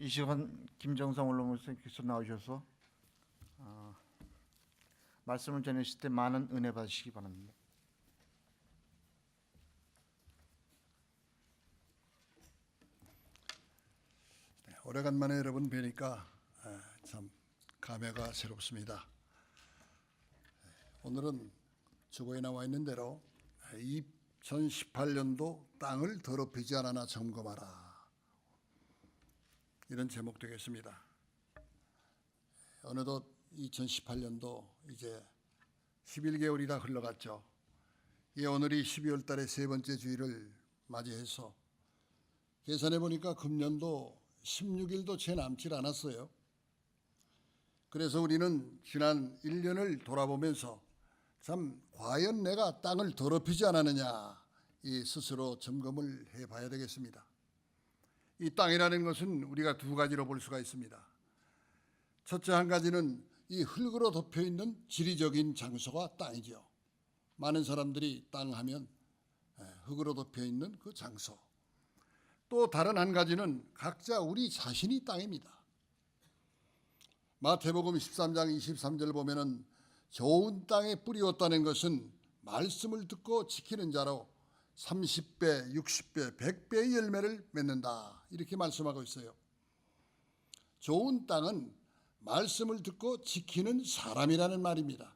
이 시간 김정상 원로목사님께서 나오셔서 말씀을 전하실 때 많은 은혜 받으시기 바랍니다. 오래간만에 여러분 뵈니까 참 감회가 새롭습니다. 오늘은 주보에 나와 있는 대로 2018년도 땅을 더럽히지 않았나 점검하라, 이런 제목 되겠습니다. 어느덧 2018년도 이제 11개월이 다 흘러갔죠. 오늘이 12월 달의 세 번째 주일을 맞이해서 계산해 보니까 금년도 16일도 채 남질 않았어요. 그래서 우리는 지난 1년을 돌아보면서 참 과연 내가 땅을 더럽히지 않았느냐, 이 스스로 점검을 해봐야 되겠습니다. 이 땅이라는 것은 우리가 두 가지로 볼 수가 있습니다. 첫째 한 가지는 이 흙으로 덮여 있는 지리적인 장소가 땅이죠. 많은 사람들이 땅 하면 흙으로 덮여 있는 그 장소. 또 다른 한 가지는 각자 우리 자신이 땅입니다. 마태복음 13장 23절 보면은 좋은 땅에 뿌리었다는 것은 말씀을 듣고 지키는 자로 30배, 60배, 100배의 열매를 맺는다, 이렇게 말씀하고 있어요. 좋은 땅은 말씀을 듣고 지키는 사람이라는 말입니다.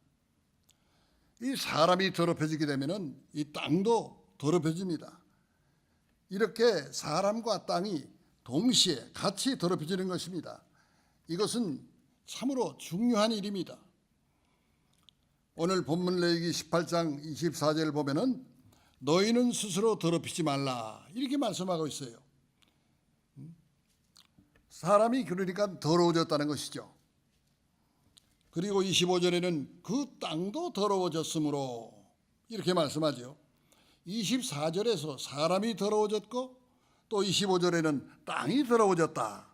이 사람이 더럽혀지게 되면은 이 땅도 더럽혀집니다. 이렇게 사람과 땅이 동시에 같이 더럽혀지는 것입니다. 이것은 참으로 중요한 일입니다. 오늘 본문 레위기 18장 24절을 보면은 너희는 스스로 더럽히지 말라, 이렇게 말씀하고 있어요. 사람이 그러니까 더러워졌다는 것이죠. 그리고 25절에는 그 땅도 더러워졌으므로, 이렇게 말씀하죠. 24절에서 사람이 더러워졌고 또 25절에는 땅이 더러워졌다.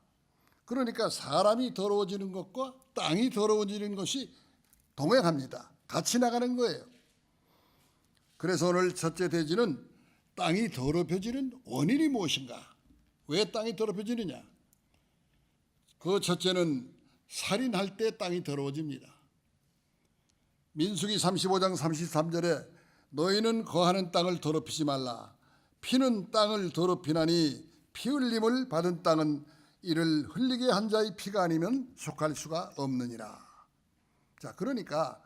그러니까 사람이 더러워지는 것과 땅이 더러워지는 것이 동행합니다. 같이 나가는 거예요. 그래서 오늘 첫째 대지는 땅이 더럽혀지는 원인이 무엇인가? 왜 땅이 더럽혀지느냐? 그 첫째는 살인할 때 땅이 더러워집니다. 민수기 35장 33절에 너희는 거하는 땅을 더럽히지 말라. 피는 땅을 더럽히나니 피 흘림을 받은 땅은 이를 흘리게 한 자의 피가 아니면 속할 수가 없느니라. 자, 그러니까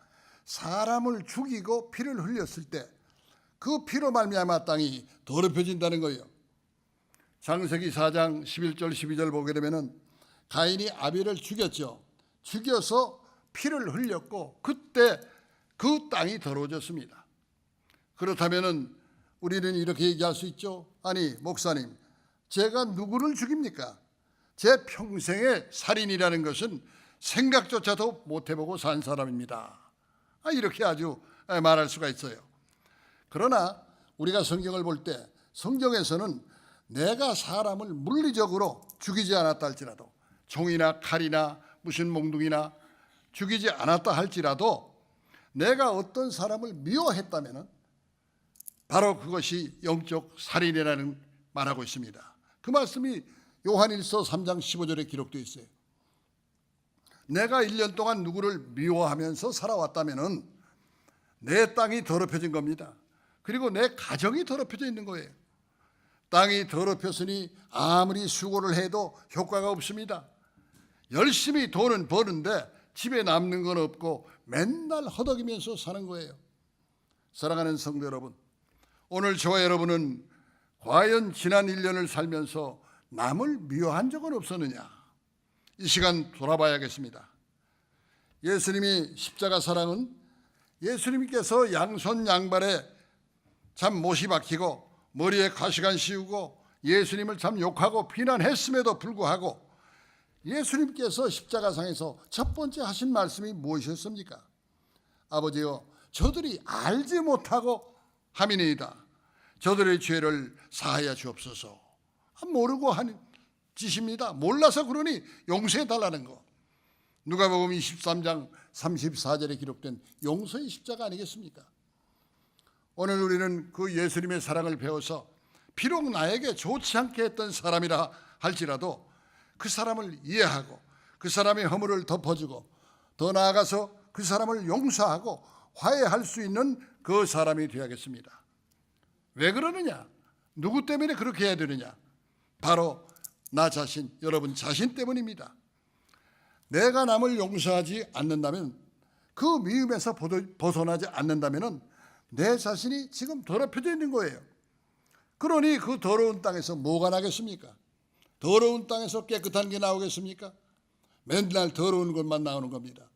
사람을 죽이고 피를 흘렸을 때 그 피로 말미암아 땅이 더럽혀진다는 거예요. 창세기 4장 11절 12절 보게 되면은 가인이 아벨을 죽였죠. 죽여서 피를 흘렸고 그때 그 땅이 더러워졌습니다. 그렇다면은 우리는 이렇게 얘기할 수 있죠. 아니 목사님, 제가 누구를 죽입니까? 제 평생의 살인이라는 것은 생각조차도 못 해보고 산 사람입니다. 이렇게 아주 말할 수가 있어요. 그러나 우리가 성경을 볼 때 성경에서는 내가 사람을 물리적으로 죽이지 않았다 할지라도, 총이나 칼이나 무슨 몽둥이나 죽이지 않았다 할지라도 내가 어떤 사람을 미워했다면 바로 그것이 영적 살인이라는 말하고 있습니다. 그 말씀이 요한일서 3장 15절에 기록되어 있어요. 내가 1년 동안 누구를 미워하면서 살아왔다면 내 땅이 더럽혀진 겁니다. 그리고 내 가정이 더럽혀져 있는 거예요. 땅이 더럽혔으니 아무리 수고를 해도 효과가 없습니다. 열심히 돈은 버는데 집에 남는 건 없고 맨날 허덕이면서 사는 거예요. 사랑하는 성도 여러분, 오늘 저와 여러분은 과연 지난 1년을 살면서 남을 미워한 적은 없었느냐? 이 시간 돌아봐야겠습니다. 예수님이 십자가 사랑은 예수님께서 양손 양발에 참 못이 박히고 머리에 가시관 씌우고 예수님을 참 욕하고 비난했음에도 불구하고 예수님께서 십자가상에서 첫 번째 하신 말씀이 무엇이었습니까? 아버지여, 저들이 알지 못하고 함이니이다. 저들의 죄를 사하여 주옵소서. 모르고 하는 짓입니다. 몰라서 그러니 용서해 달라는 거. 누가복음 23장 34절에 기록된 용서의 십자가 아니겠습니까? 오늘 우리는 그 예수님의 사랑을 배워서 비록 나에게 좋지 않게 했던 사람이라 할지라도 그 사람을 이해하고 그 사람의 허물을 덮어주고 더 나아가서 그 사람을 용서하고 화해할 수 있는 그 사람이 되어야겠습니다. 왜 그러느냐? 누구 때문에 그렇게 해야 되느냐? 바로 나 자신, 여러분 자신 때문입니다. 내가 남을 용서하지 않는다면, 그 미움에서 벗어나지 않는다면 내 자신이 지금 더럽혀져 있는 거예요. 그러니 그 더러운 땅에서 뭐가 나겠습니까? 더러운 땅에서 깨끗한 게 나오겠습니까? 맨날 더러운 것만 나오는 겁니다.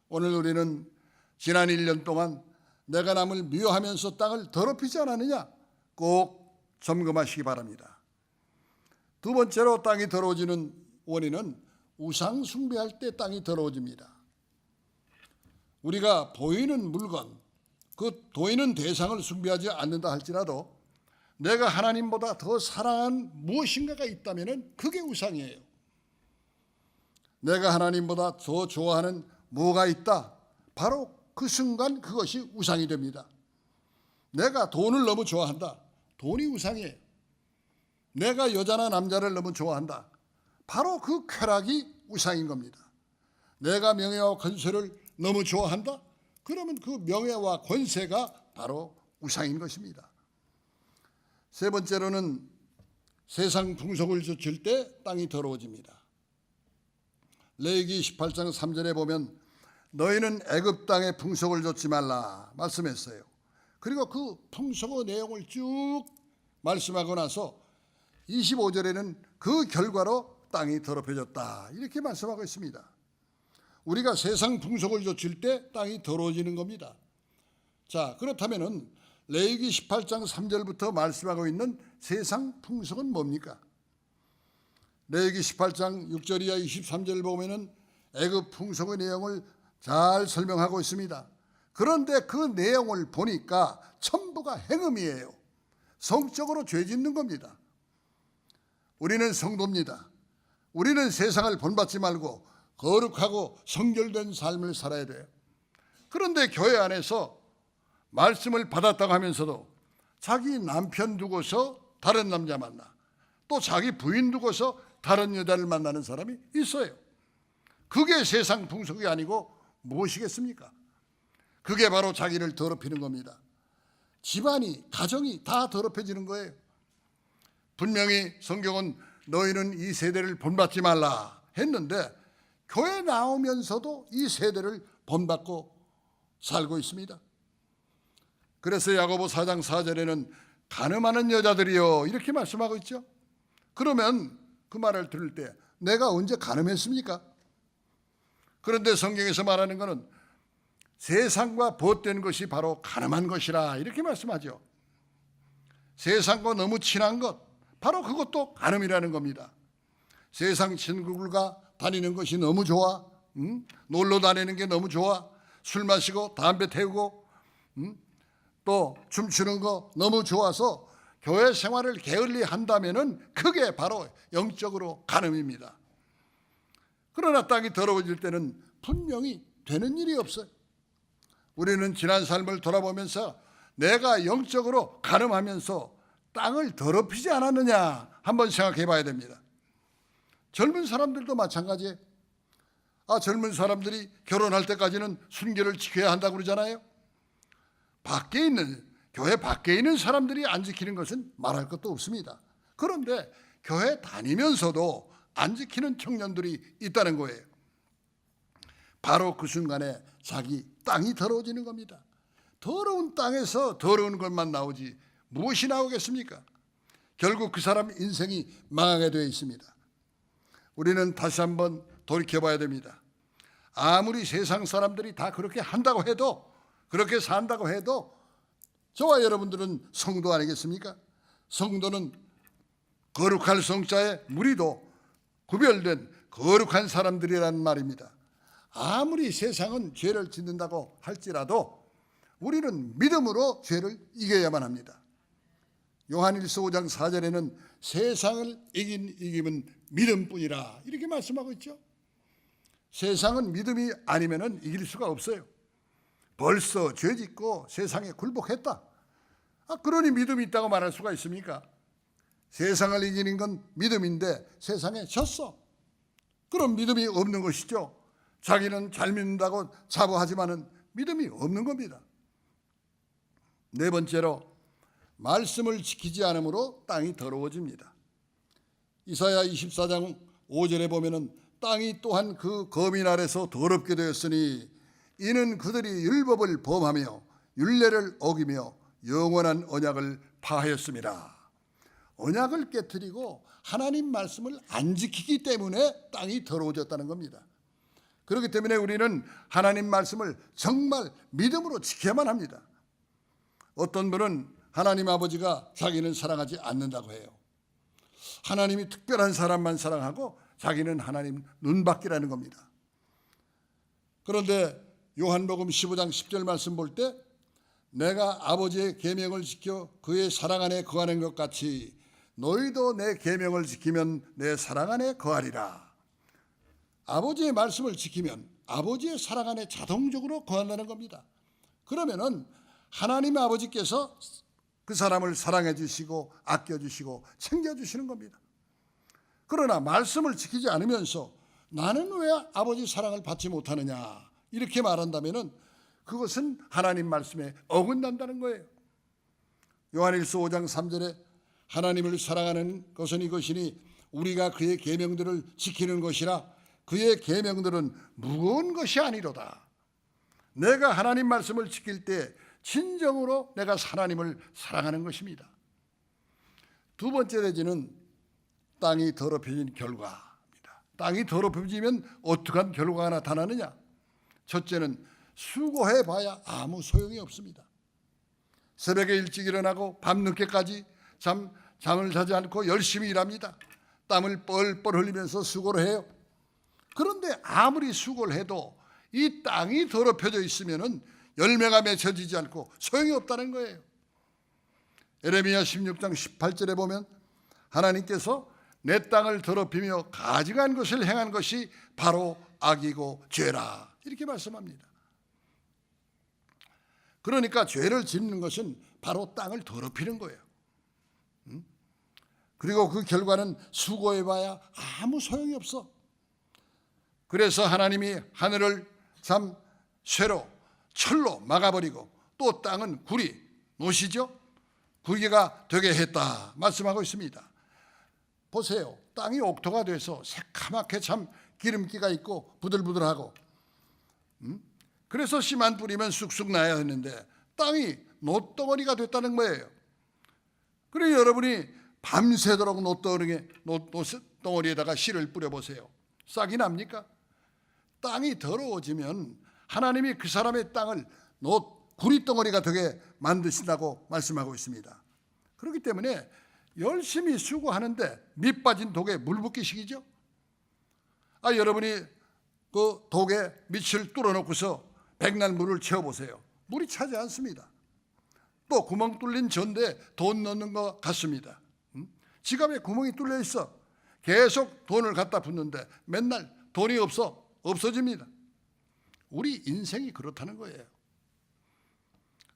오늘 우리는 지난 1년 동안 내가 남을 미워하면서 땅을 더럽히지 않았느냐? 꼭 점검하시기 바랍니다. 두 번째로 땅이 더러워지는 원인은 우상 숭배할 때 땅이 더러워집니다. 우리가 보이는 물건, 그 보이는 대상을 숭배하지 않는다 할지라도 내가 하나님보다 더 사랑하는 무엇인가가 있다면 그게 우상이에요. 내가 하나님보다 더 좋아하는 뭐가 있다, 바로 그 순간 그것이 우상이 됩니다. 내가 돈을 너무 좋아한다, 돈이 우상이에요. 내가 여자나 남자를 너무 좋아한다, 바로 그 쾌락이 우상인 겁니다. 내가 명예와 권세를 너무 좋아한다, 그러면 그 명예와 권세가 바로 우상인 것입니다. 세 번째로는 세상 풍속을 좇을 때 땅이 더러워집니다. 레위기 18장 3절에 보면 너희는 애굽 땅의 풍속을 좇지 말라 말씀했어요. 그리고 그 풍속의 내용을 쭉 말씀하고 나서 25절에는 그 결과로 땅이 더럽혀졌다 이렇게 말씀하고 있습니다. 우리가 세상 풍속을 좇을 때 땅이 더러워지는 겁니다. 자, 그렇다면은 레위기 18장 3절부터 말씀하고 있는 세상 풍속은 뭡니까? 레위기 18장 6절 이하 23절을 보면은 애굽 풍속의 내용을 잘 설명하고 있습니다. 그런데 그 내용을 보니까 전부가 행음이에요. 성적으로 죄 짓는 겁니다. 우리는 성도입니다. 우리는 세상을 본받지 말고 거룩하고 성결된 삶을 살아야 돼요. 그런데 교회 안에서 말씀을 받았다고 하면서도 자기 남편 두고서 다른 남자 만나, 또 자기 부인 두고서 다른 여자를 만나는 사람이 있어요. 그게 세상 풍속이 아니고 무엇이겠습니까? 그게 바로 자기를 더럽히는 겁니다. 집안이, 가정이 다 더럽혀지는 거예요. 분명히 성경은 너희는 이 세대를 본받지 말라 했는데 교회 나오면서도 이 세대를 본받고 살고 있습니다. 그래서 야고보 4장 4절에는 간음하는 여자들이요 이렇게 말씀하고 있죠. 그러면 그 말을 들을 때 내가 언제 간음했습니까? 그런데 성경에서 말하는 것은 세상과 벗된 것이 바로 간음한 것이라 이렇게 말씀하죠. 세상과 너무 친한 것, 바로 그것도 간음이라는 겁니다. 세상 친구들과 다니는 것이 너무 좋아, 놀러 다니는 게 너무 좋아, 술 마시고 담배 태우고 또 춤추는 거 너무 좋아서 교회 생활을 게을리 한다면은 그게 바로 영적으로 간음입니다. 그러나 땅이 더러워질 때는 분명히 되는 일이 없어요. 우리는 지난 삶을 돌아보면서 내가 영적으로 간음하면서 땅을 더럽히지 않았느냐 한번 생각해 봐야 됩니다. 젊은 사람들도 마찬가지예요. 젊은 사람들이 결혼할 때까지는 순결을 지켜야 한다고 그러잖아요. 밖에 있는, 교회 밖에 있는 사람들이 안 지키는 것은 말할 것도 없습니다. 그런데 교회 다니면서도 안 지키는 청년들이 있다는 거예요. 바로 그 순간에 자기 땅이 더러워지는 겁니다. 더러운 땅에서 더러운 것만 나오지 무엇이 나오겠습니까? 결국 그 사람 인생이 망하게 되어 있습니다. 우리는 다시 한번 돌이켜봐야 됩니다. 아무리 세상 사람들이 다 그렇게 한다고 해도, 그렇게 산다고 해도 저와 여러분들은 성도 아니겠습니까? 성도는 거룩할 성자의 무리도 구별된 거룩한 사람들이라는 말입니다. 아무리 세상은 죄를 짓는다고 할지라도 우리는 믿음으로 죄를 이겨야만 합니다. 요한일서 5장 4절에는 세상을 이긴 이김은 믿음뿐이라 이렇게 말씀하고 있죠. 세상은 믿음이 아니면 이길 수가 없어요. 벌써 죄 짓고 세상에 굴복했다. 그러니 믿음이 있다고 말할 수가 있습니까? 세상을 이기는 건 믿음인데 세상에 졌어. 그럼 믿음이 없는 것이죠. 자기는 잘 믿는다고 자부하지만은 믿음이 없는 겁니다. 네 번째로 말씀을 지키지 않으므로 땅이 더러워집니다. 이사야 24장 5절에 보면은 땅이 또한 그 거민 아래서 더럽게 되었으니 이는 그들이 율법을 범하며 율례를 어기며 영원한 언약을 파하였습니다. 언약을 깨뜨리고 하나님 말씀을 안 지키기 때문에 땅이 더러워졌다는 겁니다. 그렇기 때문에 우리는 하나님 말씀을 정말 믿음으로 지켜야만 합니다. 어떤 분은 하나님 아버지가 자기는 사랑하지 않는다고 해요. 하나님이 특별한 사람만 사랑하고 자기는 하나님 눈밖이라는 겁니다. 그런데 요한복음 15장 10절 말씀 볼 때 내가 아버지의 계명을 지켜 그의 사랑 안에 거하는 것 같이 너희도 내 계명을 지키면 내 사랑 안에 거하리라. 아버지의 말씀을 지키면 아버지의 사랑 안에 자동적으로 거한다는 겁니다. 그러면은 하나님 아버지께서 그 사람을 사랑해 주시고 아껴 주시고 챙겨 주시는 겁니다. 그러나 말씀을 지키지 않으면서 나는 왜 아버지 사랑을 받지 못하느냐 이렇게 말한다면은 그것은 하나님 말씀에 어긋난다는 거예요. 요한일서 5장 3절에 하나님을 사랑하는 것은 이것이니 우리가 그의 계명들을 지키는 것이라 그의 계명들은 무거운 것이 아니로다. 내가 하나님 말씀을 지킬 때 진정으로 내가 하나님을 사랑하는 것입니다. 두 번째 내지는 땅이 더럽혀진 결과입니다. 땅이 더럽혀지면 어떠한 결과가 나타나느냐? 첫째는 수고해봐야 아무 소용이 없습니다. 새벽에 일찍 일어나고 밤늦게까지 잠을 자지 않고 열심히 일합니다. 땀을 뻘뻘 흘리면서 수고를 해요. 그런데 아무리 수고를 해도 이 땅이 더럽혀져 있으면은 열매가 맺혀지지 않고 소용이 없다는 거예요. 예레미야 16장 18절에 보면 하나님께서 내 땅을 더럽히며 가증한 것을 행한 것이 바로 악이고 죄라 이렇게 말씀합니다. 그러니까 죄를 짓는 것은 바로 땅을 더럽히는 거예요. 그리고 그 결과는 수고해봐야 아무 소용이 없어. 그래서 하나님이 하늘을 쇠로 철로 막아버리고 또 땅은 구리 노시죠? 구리가 되게 했다 말씀하고 있습니다. 보세요. 땅이 옥토가 돼서 새카맣게 참 기름기가 있고 부들부들하고 그래서 씨만 뿌리면 쑥쑥 나야 했는데 땅이 노덩어리가 됐다는 거예요. 그래서 여러분이 밤새도록 노덩어리에다가 씨를 뿌려보세요. 싹이 납니까? 땅이 더러워지면 하나님이 그 사람의 땅을 구리덩어리가 되게 만드신다고 말씀하고 있습니다. 그렇기 때문에 열심히 수고하는데 밑 빠진 독에 물 붓기식이죠. 여러분이 그 독에 밑을 뚫어놓고서 백날 물을 채워보세요. 물이 차지 않습니다. 또 구멍 뚫린 전대에 돈 넣는 것 같습니다. 지갑에 구멍이 뚫려 있어. 계속 돈을 갖다 붓는데 맨날 돈이 없어집니다. 우리 인생이 그렇다는 거예요.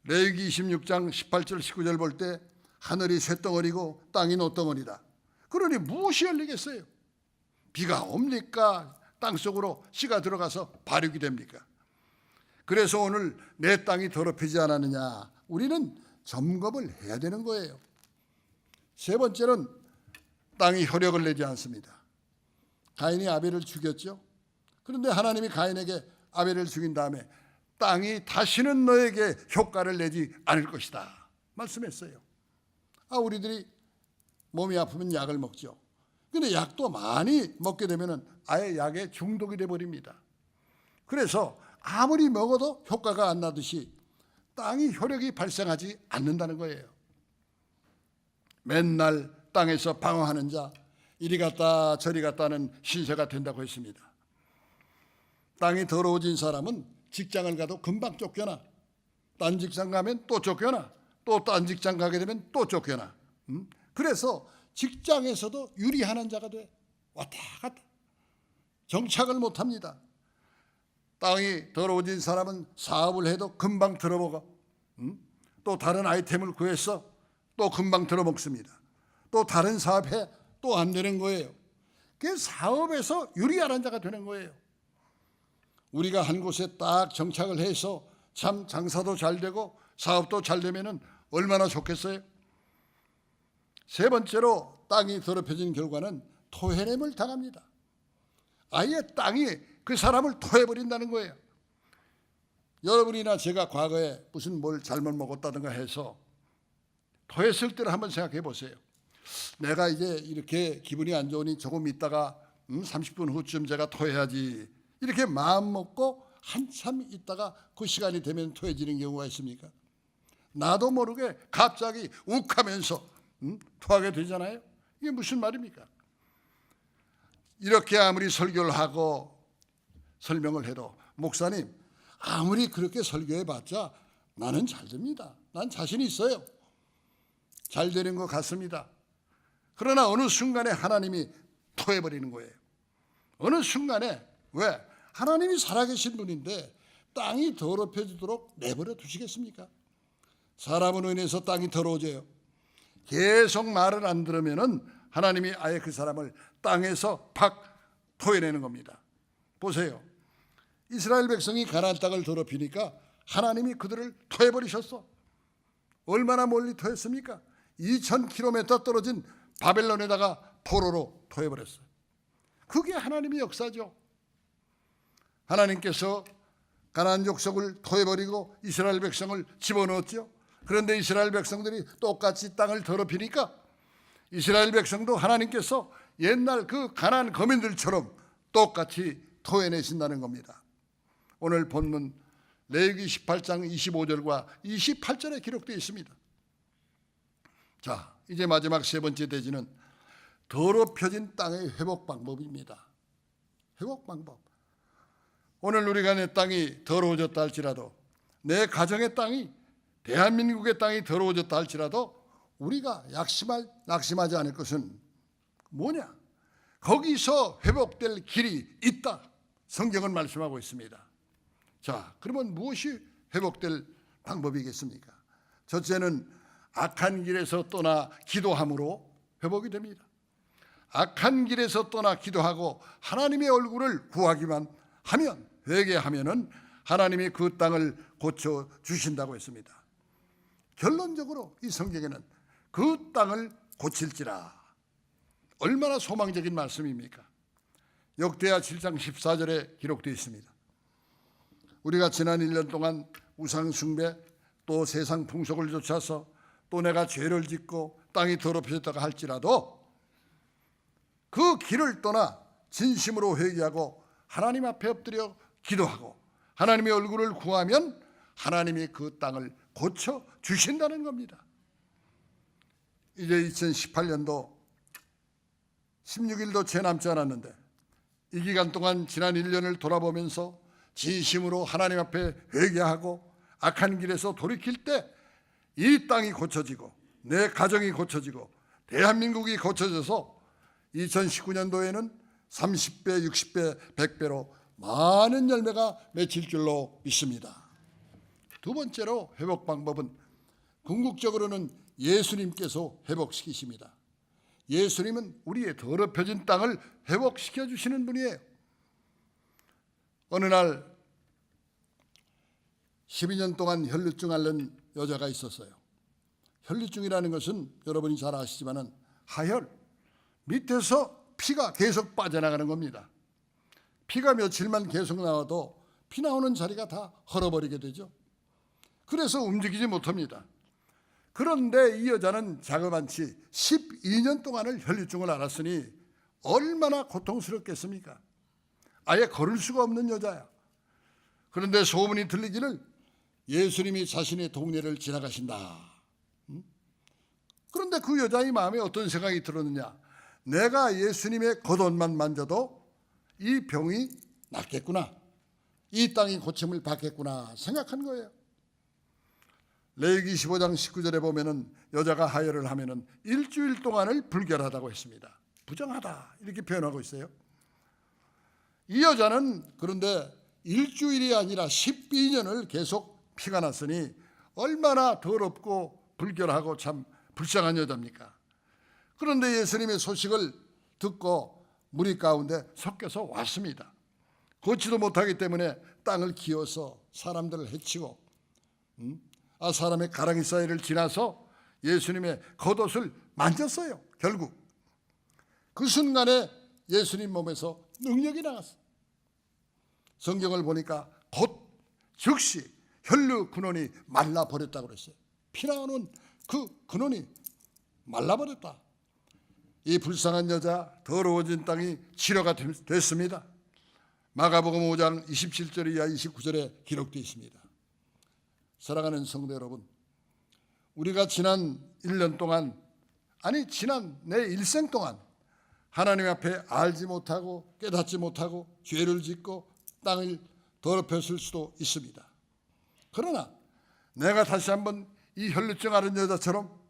레위기 26장 18절 19절 볼 때 하늘이 쇳덩어리고 땅이 노덩어리다. 그러니 무엇이 열리겠어요? 비가 옵니까? 땅속으로 씨가 들어가서 발육이 됩니까? 그래서 오늘 내 땅이 더럽히지 않았느냐? 우리는 점검을 해야 되는 거예요. 세 번째는 땅이 혈육을 내지 않습니다. 가인이 아벨을 죽였죠. 그런데 하나님이 가인에게 아벨을 죽인 다음에 땅이 다시는 너에게 효과를 내지 않을 것이다 말씀했어요. 우리들이 몸이 아프면 약을 먹죠. 근데 약도 많이 먹게 되면 아예 약에 중독이 돼버립니다. 그래서 아무리 먹어도 효과가 안 나듯이 땅이 혈육이 발생하지 않는다는 거예요. 맨날 땅에서 방황하는 자 이리 갔다 저리 갔다는 신세가 된다고 했습니다. 땅이 더러워진 사람은 직장을 가도 금방 쫓겨나. 딴 직장 가면 또 쫓겨나. 또 딴 직장 가게 되면 또 쫓겨나. 그래서 직장에서도 유리하는 자가 돼. 왔다 갔다. 정착을 못합니다. 땅이 더러워진 사람은 사업을 해도 금방 들어먹어. 또 다른 아이템을 구해서 또 금방 들어먹습니다. 또 다른 사업에 또 안 되는 거예요. 그 사업에서 유리한 자가 되는 거예요. 우리가 한 곳에 딱 정착을 해서 참 장사도 잘 되고 사업도 잘 되면은 얼마나 좋겠어요. 세 번째로 땅이 더럽혀진 결과는 토해냄을 당합니다. 아예 땅이 그 사람을 토해버린다는 거예요. 여러분이나 제가 과거에 무슨 뭘 잘못 먹었다든가 해서 토했을 때를 한번 생각해 보세요. 내가 이제 이렇게 기분이 안 좋으니 조금 있다가 30분 후쯤 제가 토해야지 이렇게 마음 먹고 한참 있다가 그 시간이 되면 토해지는 경우가 있습니까? 나도 모르게 갑자기 욱하면서 토하게 되잖아요. 이게 무슨 말입니까? 이렇게 아무리 설교를 하고 설명을 해도 목사님 아무리 그렇게 설교해봤자 나는 잘 됩니다. 난 자신이 있어요. 잘 되는 것 같습니다. 그러나 어느 순간에 하나님이 토해버리는 거예요. 어느 순간에 왜? 하나님이 살아계신 분인데 땅이 더럽혀지도록 내버려 두시겠습니까? 사람으로 인해서 땅이 더러워져요. 계속 말을 안 들으면은 하나님이 아예 그 사람을 땅에서 팍 토해내는 겁니다. 보세요. 이스라엘 백성이 가나안 땅을 더럽히니까 하나님이 그들을 토해버리셨어. 얼마나 멀리 토했습니까? 2000km 떨어진 바벨론에다가 포로로 토해버렸어요. 그게 하나님의 역사죠. 하나님께서 가나안 족속을 토해버리고 이스라엘 백성을 집어넣었죠. 그런데 이스라엘 백성들이 똑같이 땅을 더럽히니까 이스라엘 백성도 하나님께서 옛날 그 가나안 거민들처럼 똑같이 토해내신다는 겁니다. 오늘 본문 레위기 18장 25절과 28절에 기록되어 있습니다. 자, 이제 마지막 세 번째 대지는 더럽혀진 땅의 회복 방법입니다. 회복 방법. 오늘 우리가 내 땅이 더러워졌다 할지라도, 내 가정의 땅이, 대한민국의 땅이 더러워졌다 할지라도 우리가 낙심하지 않을 것은 뭐냐? 거기서 회복될 길이 있다. 성경은 말씀하고 있습니다. 자, 그러면 무엇이 회복될 방법이겠습니까? 첫째는 악한 길에서 떠나 기도함으로 회복이 됩니다. 악한 길에서 떠나 기도하고 하나님의 얼굴을 구하기만 하면, 회개하면은 하나님이 그 땅을 고쳐 주신다고 했습니다. 결론적으로 이 성경에는 그 땅을 고칠지라. 얼마나 소망적인 말씀입니까? 역대하 7장 14절에 기록되어 있습니다. 우리가 지난 1년 동안 우상 숭배 또 세상 풍속을 쫓아서 또 내가 죄를 짓고 땅이 더럽혀졌다가 할지라도 그 길을 떠나 진심으로 회개하고 하나님 앞에 엎드려 기도하고 하나님의 얼굴을 구하면 하나님이 그 땅을 고쳐 주신다는 겁니다. 이제 2018년도 16일도 채 남지 않았는데 이 기간 동안 지난 1년을 돌아보면서 진심으로 하나님 앞에 회개하고 악한 길에서 돌이킬 때 이 땅이 고쳐지고 내 가정이 고쳐지고 대한민국이 고쳐져서 2019년도에는 30배, 60배, 100배로 많은 열매가 맺힐 줄로 믿습니다. 두 번째로 회복 방법은 궁극적으로는 예수님께서 회복시키십니다. 예수님은 우리의 더럽혀진 땅을 회복시켜 주시는 분이에요. 어느 날 12년 동안 혈류증 앓는 여자가 있었어요. 혈류증이라는 것은 여러분이 잘 아시지만은 하혈, 밑에서 피가 계속 빠져나가는 겁니다. 피가 며칠만 계속 나와도 피 나오는 자리가 다 헐어버리게 되죠. 그래서 움직이지 못합니다. 그런데 이 여자는 자그만치 12년 동안을 혈류증을 앓았으니 얼마나 고통스럽겠습니까? 아예 걸을 수가 없는 여자야. 그런데 소문이 들리기를 예수님이 자신의 동네를 지나가신다. 그런데 그 여자의 마음에 어떤 생각이 들었느냐? 내가 예수님의 겉옷만 만져도 이 병이 낫겠구나. 이 땅이 고침을 받겠구나 생각한 거예요. 레위기 15장 19절에 보면은 여자가 하혈을 하면은 일주일 동안을 불결하다고 했습니다. 부정하다 이렇게 표현하고 있어요. 이 여자는 그런데 일주일이 아니라 12년을 계속 피가 났으니 얼마나 더럽고 불결하고 참 불쌍한 여자입니까? 그런데 예수님의 소식을 듣고 무리 가운데 섞여서 왔습니다. 걷지도 못하기 때문에 땅을 기어서 사람들을 해치고 사람의 가랑이 사이를 지나서 예수님의 겉옷을 만졌어요. 결국 그 순간에 예수님 몸에서 능력이 나갔어요. 성경을 보니까 곧 즉시 혈류 근원이 말라버렸다고 그랬어요. 피나오는 그 근원이 말라버렸다. 이 불쌍한 여자 더러워진 땅이 치료가 됐습니다. 마가복음 5장 27절 이하 29절에 기록되어 있습니다. 사랑하는 성도 여러분, 우리가 지난 1년 동안, 지난 내 일생 동안 하나님 앞에 알지 못하고 깨닫지 못하고 죄를 짓고 땅을 더럽혔을 수도 있습니다. 그러나 내가 다시 한번 이 혈루증 앓은 여자처럼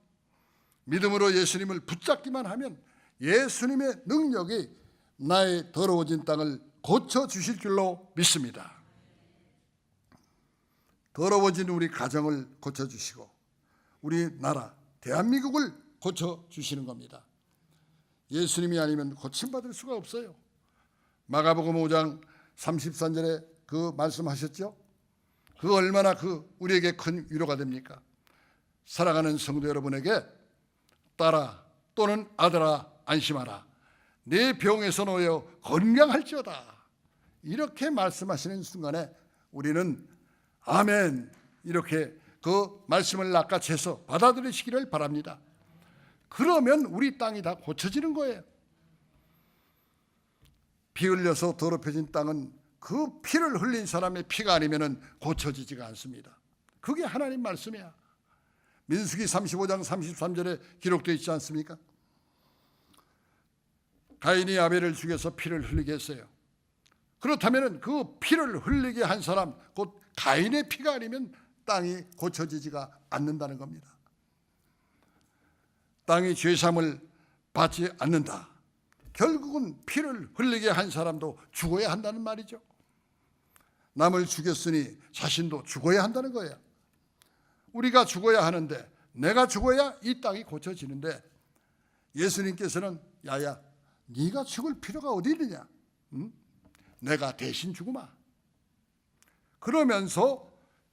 믿음으로 예수님을 붙잡기만 하면 예수님의 능력이 나의 더러워진 땅을 고쳐주실 줄로 믿습니다. 더러워진 우리 가정을 고쳐주시고 우리 나라 대한민국을 고쳐주시는 겁니다. 예수님이 아니면 고침받을 수가 없어요. 마가복음 5장 33절에 그 말씀하셨죠. 그 얼마나 우리에게 큰 위로가 됩니까? 사랑하는 성도 여러분에게 딸아 또는 아들아 안심하라. 내 병에서 놓여 건강할지어다. 이렇게 말씀하시는 순간에 우리는 아멘 이렇게 그 말씀을 낚아채서 받아들이시기를 바랍니다. 그러면 우리 땅이 다 고쳐지는 거예요. 피 흘려서 더럽혀진 땅은 그 피를 흘린 사람의 피가 아니면 고쳐지지가 않습니다. 그게 하나님 말씀이야. 민수기 35장 33절에 기록되어 있지 않습니까? 가인이 아벨을 죽여서 피를 흘리게 했어요. 그렇다면 그 피를 흘리게 한 사람 곧 가인의 피가 아니면 땅이 고쳐지지가 않는다는 겁니다. 땅이 죄사함을 받지 않는다. 결국은 피를 흘리게 한 사람도 죽어야 한다는 말이죠. 남을 죽였으니 자신도 죽어야 한다는 거예요. 우리가 죽어야 하는데 내가 죽어야 이 땅이 고쳐지는데 예수님께서는 야야 네가 죽을 필요가 어디 있느냐? 내가 대신 죽으마. 그러면서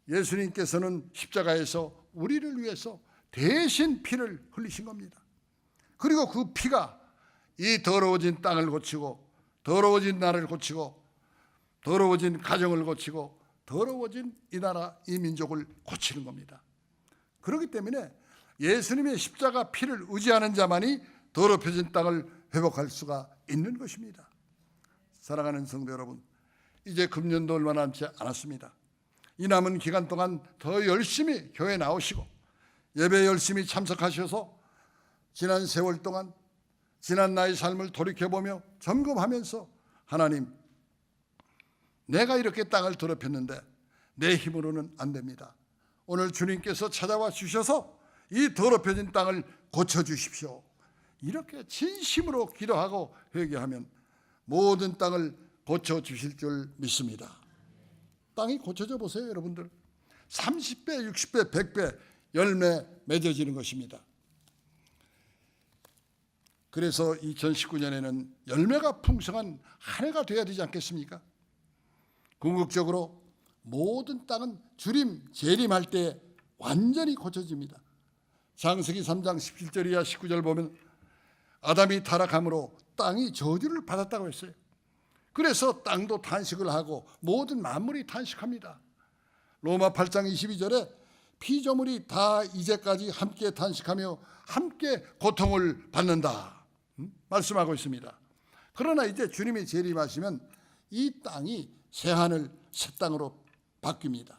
예수님께서는 십자가에서 우리를 위해서 대신 피를 흘리신 겁니다. 그리고 그 피가 이 더러워진 땅을 고치고 더러워진 나를 고치고 더러워진 가정을 고치고 더러워진 이 나라 이 민족을 고치는 겁니다. 그렇기 때문에 예수님의 십자가 피를 의지하는 자만이 더럽혀진 땅을 회복할 수가 있는 것입니다. 사랑하는 성도 여러분, 이제 금년도 얼마 남지 않았습니다. 이 남은 기간 동안 더 열심히 교회 나오시고 예배 열심히 참석하셔서 지난 세월 동안 지난 나의 삶을 돌이켜보며 점검하면서 하나님, 내가 이렇게 땅을 더럽혔는데 내 힘으로는 안 됩니다. 오늘 주님께서 찾아와 주셔서 이 더럽혀진 땅을 고쳐주십시오. 이렇게 진심으로 기도하고 회개하면 모든 땅을 고쳐주실 줄 믿습니다. 땅이 고쳐져 보세요, 여러분들. 30배, 60배, 100배 열매 맺어지는 것입니다. 그래서 2019년에는 열매가 풍성한 한 해가 되어야 되지 않겠습니까? 궁극적으로 모든 땅은 주림, 재림할 때 완전히 고쳐집니다. 창세기 3장 17절 이하 19절 보면 아담이 타락함으로 땅이 저주를 받았다고 했어요. 그래서 땅도 탄식을 하고 모든 만물이 탄식합니다. 로마 8장 22절에 피조물이 다 이제까지 함께 탄식하며 함께 고통을 받는다 말씀하고 있습니다. 그러나 이제 주님이 재림하시면 이 땅이 새하늘 새 땅으로 바뀝니다.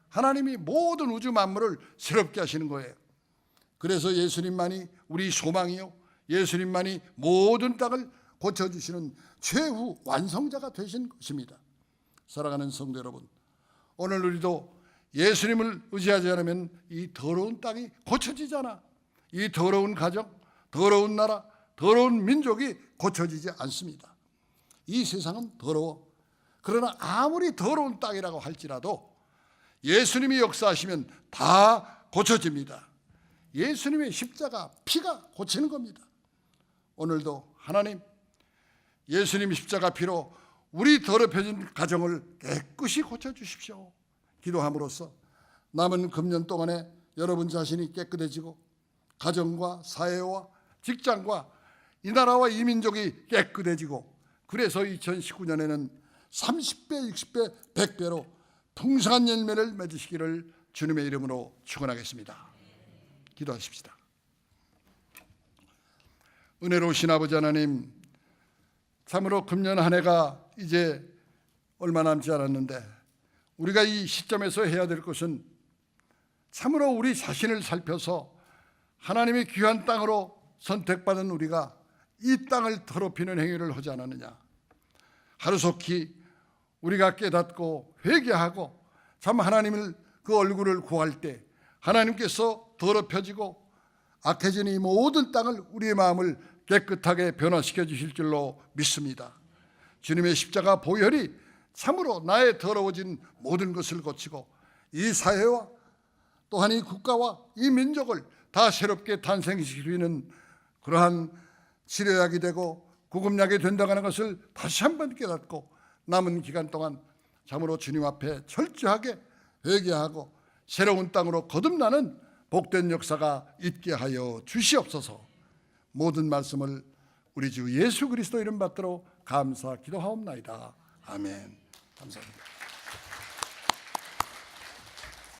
하나님이 모든 우주 만물을 새롭게 하시는 거예요. 그래서 예수님만이 우리 소망이요, 예수님만이 모든 땅을 고쳐주시는 최후 완성자가 되신 것입니다. 사랑하는 성도 여러분, 오늘 우리도 예수님을 의지하지 않으면 이 더러운 땅이 고쳐지잖아. 이 더러운 가정, 더러운 나라, 더러운 민족이 고쳐지지 않습니다. 이 세상은 더러워. 그러나 아무리 더러운 땅이라고 할지라도 예수님이 역사하시면 다 고쳐집니다. 예수님의 십자가 피가 고치는 겁니다. 오늘도 하나님 예수님 십자가 피로 우리 더럽혀진 가정을 깨끗이 고쳐주십시오. 기도함으로써 남은 금년 동안에 여러분 자신이 깨끗해지고 가정과 사회와 직장과 이 나라와 이 민족이 깨끗해지고, 그래서 2019년에는 30배, 60배, 100배로 풍성한 열매를 맺으시기를 주님의 이름으로 축원하겠습니다. 기도하십시다. 은혜로우신 아버지 하나님, 참으로 금년 한 해가 이제 얼마 남지 않았는데 우리가 이 시점에서 해야 될 것은 참으로 우리 자신을 살펴서 하나님의 귀한 땅으로 선택받은 우리가 이 땅을 더럽히는 행위를 하지 않았느냐. 하루속히 우리가 깨닫고 회개하고 참 하나님을 그 얼굴을 구할 때 하나님께서 더럽혀지고 악해진 이 모든 땅을, 우리의 마음을 깨끗하게 변화시켜 주실 줄로 믿습니다. 주님의 십자가 보혈이 참으로 나의 더러워진 모든 것을 고치고 이 사회와 또한 이 국가와 이 민족을 다 새롭게 탄생시키는 그러한 치료약이 되고 구급약이 된다고 하는 것을 다시 한번 깨닫고 남은 기간 동안 참으로 주님 앞에 철저하게 회개하고 새로운 땅으로 거듭나는 복된 역사가 있게 하여 주시옵소서. 모든 말씀을 우리 주 예수 그리스도 이름 받들어 감사 기도하옵나이다. 아멘. 감사합니다.